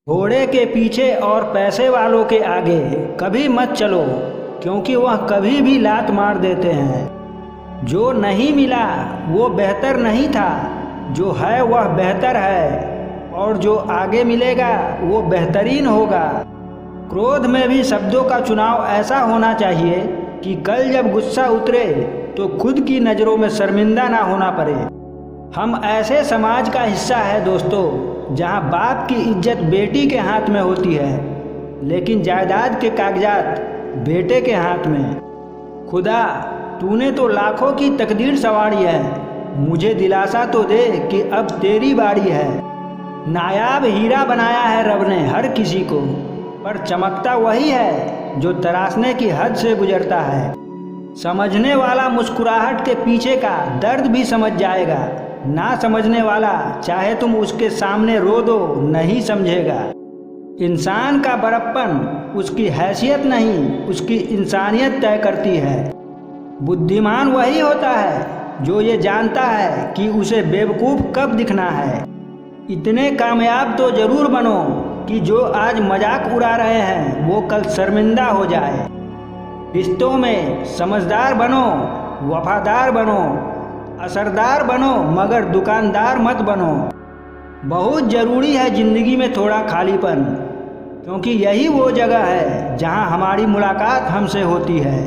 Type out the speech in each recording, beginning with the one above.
घोड़े के पीछे और पैसे वालों के आगे कभी मत चलो, क्योंकि वह कभी भी लात मार देते हैं। जो नहीं मिला वो बेहतर नहीं था, जो है वह बेहतर है, और जो आगे मिलेगा वो बेहतरीन होगा। क्रोध में भी शब्दों का चुनाव ऐसा होना चाहिए कि कल जब गुस्सा उतरे तो खुद की नज़रों में शर्मिंदा ना होना पड़े। हम ऐसे समाज का हिस्सा है दोस्तों, जहां बाप की इज्जत बेटी के हाथ में होती है, लेकिन जायदाद के कागजात बेटे के हाथ में। खुदा, तूने तो लाखों की तकदीर संवारी है, मुझे दिलासा तो दे कि अब तेरी बारी है। नायाब हीरा बनाया है रब ने हर किसी को, पर चमकता वही है जो तराशने की हद से गुजरता है। समझने वाला मुस्कुराहट के पीछे का दर्द भी समझ जाएगा, ना समझने वाला चाहे तुम उसके सामने रो दो नहीं समझेगा। इंसान का बड़प्पन उसकी हैसियत नहीं, उसकी इंसानियत तय करती है। बुद्धिमान वही होता है जो ये जानता है कि उसे बेवकूफ़ कब दिखना है। इतने कामयाब तो जरूर बनो कि जो आज मजाक उड़ा रहे हैं वो कल शर्मिंदा हो जाए। रिश्तों में समझदार बनो, वफादार बनो, असरदार बनो, मगर दुकानदार मत बनो। बहुत ज़रूरी है ज़िंदगी में थोड़ा खालीपन, क्योंकि यही वो जगह है जहां हमारी मुलाकात हमसे होती है।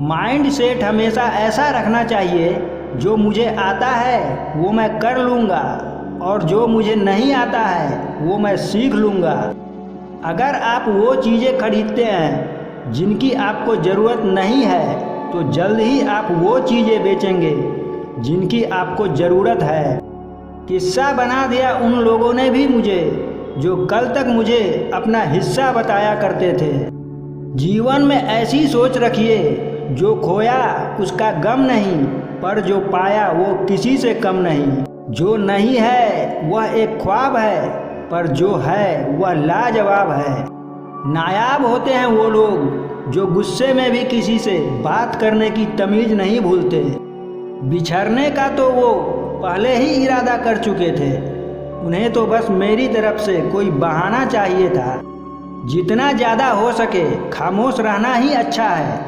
माइंड सेट हमेशा ऐसा रखना चाहिए, जो मुझे आता है वो मैं कर लूँगा, और जो मुझे नहीं आता है वो मैं सीख लूँगा। अगर आप वो चीज़ें खरीदते हैं जिनकी आपको ज़रूरत नहीं है, तो जल्द ही आप वो चीज़ें बेचेंगे जिनकी आपको ज़रूरत है। किस्सा बना दिया उन लोगों ने भी मुझे, जो कल तक मुझे अपना हिस्सा बताया करते थे। जीवन में ऐसी सोच रखिए, जो खोया उसका गम नहीं, पर जो पाया वो किसी से कम नहीं। जो नहीं है वह एक ख्वाब है, पर जो है वह लाजवाब है। नायाब होते हैं वो लोग जो गुस्से में भी किसी से बात करने की तमीज़ नहीं भूलते। बिछड़ने का तो वो पहले ही इरादा कर चुके थे, उन्हें तो बस मेरी तरफ से कोई बहाना चाहिए था। जितना ज़्यादा हो सके खामोश रहना ही अच्छा है,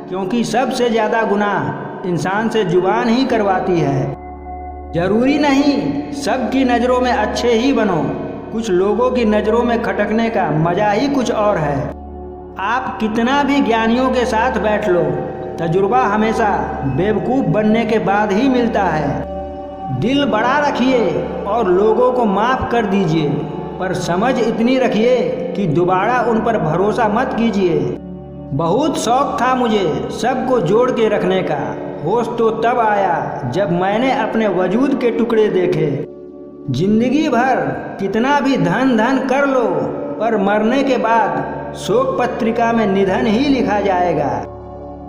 क्योंकि सबसे ज़्यादा गुनाह इंसान से जुबान ही करवाती है। ज़रूरी नहीं सबकी नज़रों में अच्छे ही बनो, कुछ लोगों की नज़रों में खटकने का मज़ा ही कुछ और है। आप कितना भी ज्ञानियों के साथ बैठ लो, तजुर्बा हमेशा बेवकूफ़ बनने के बाद ही मिलता है। दिल बड़ा रखिए और लोगों को माफ़ कर दीजिए, पर समझ इतनी रखिए कि दोबारा उन पर भरोसा मत कीजिए। बहुत शौक़ था मुझे सबको जोड़ के रखने का, होश तो तब आया जब मैंने अपने वजूद के टुकड़े देखे। जिंदगी भर कितना भी धन धन कर लो, पर मरने के बाद शोक पत्रिका में निधन ही लिखा जाएगा।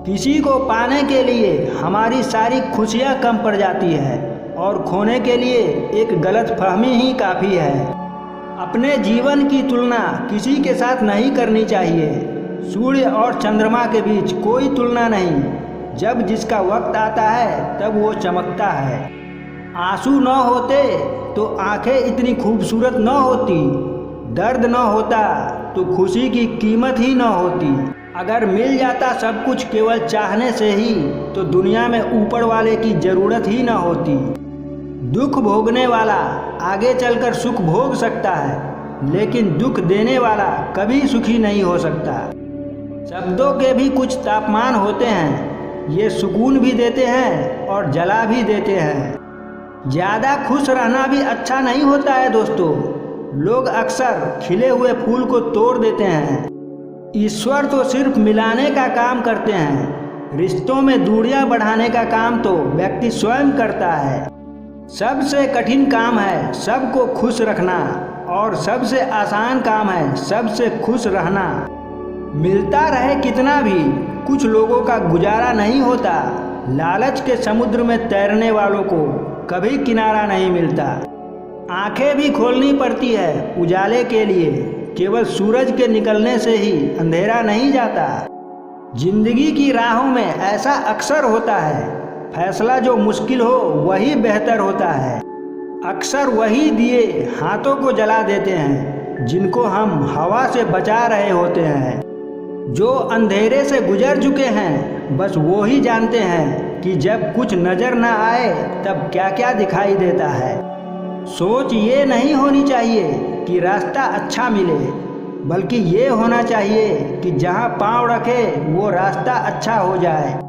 किसी को पाने के लिए हमारी सारी खुशियाँ कम पड़ जाती है, और खोने के लिए एक गलत फहमी ही काफ़ी है। अपने जीवन की तुलना किसी के साथ नहीं करनी चाहिए। सूर्य और चंद्रमा के बीच कोई तुलना नहीं, जब जिसका वक्त आता है तब वो चमकता है। आंसू न होते तो आंखें इतनी खूबसूरत न होती, दर्द न होता तो खुशी की कीमत ही न होती। अगर मिल जाता सब कुछ केवल चाहने से ही, तो दुनिया में ऊपर वाले की ज़रूरत ही न होती। दुख भोगने वाला आगे चलकर सुख भोग सकता है, लेकिन दुख देने वाला कभी सुखी नहीं हो सकता। शब्दों के भी कुछ तापमान होते हैं, ये सुकून भी देते हैं और जला भी देते हैं। ज़्यादा खुश रहना भी अच्छा नहीं होता है दोस्तों। लोग अक्सर खिले हुए फूल को तोड़ देते हैं। ईश्वर तो सिर्फ मिलाने का काम करते हैं, रिश्तों में दूरियां बढ़ाने का काम तो व्यक्ति स्वयं करता है। सबसे कठिन काम है सबको खुश रखना, और सबसे आसान काम है सबसे खुश रहना। मिलता रहे कितना भी, कुछ लोगों का गुजारा नहीं होता। लालच के समुद्र में तैरने वालों को कभी किनारा नहीं मिलता। आंखें भी खोलनी पड़ती है उजाले के लिए, केवल सूरज के निकलने से ही अंधेरा नहीं जाता। जिंदगी की राहों में ऐसा अक्सर होता है, फैसला जो मुश्किल हो वही बेहतर होता है। अक्सर वही दिए हाथों को जला देते हैं जिनको हम हवा से बचा रहे होते हैं। जो अंधेरे से गुजर चुके हैं बस वो ही जानते हैं कि जब कुछ नज़र ना आए तब क्या क्या दिखाई देता है। सोच ये नहीं होनी चाहिए कि रास्ता अच्छा मिले, बल्कि ये होना चाहिए कि जहाँ पाँव रखे वो रास्ता अच्छा हो जाए।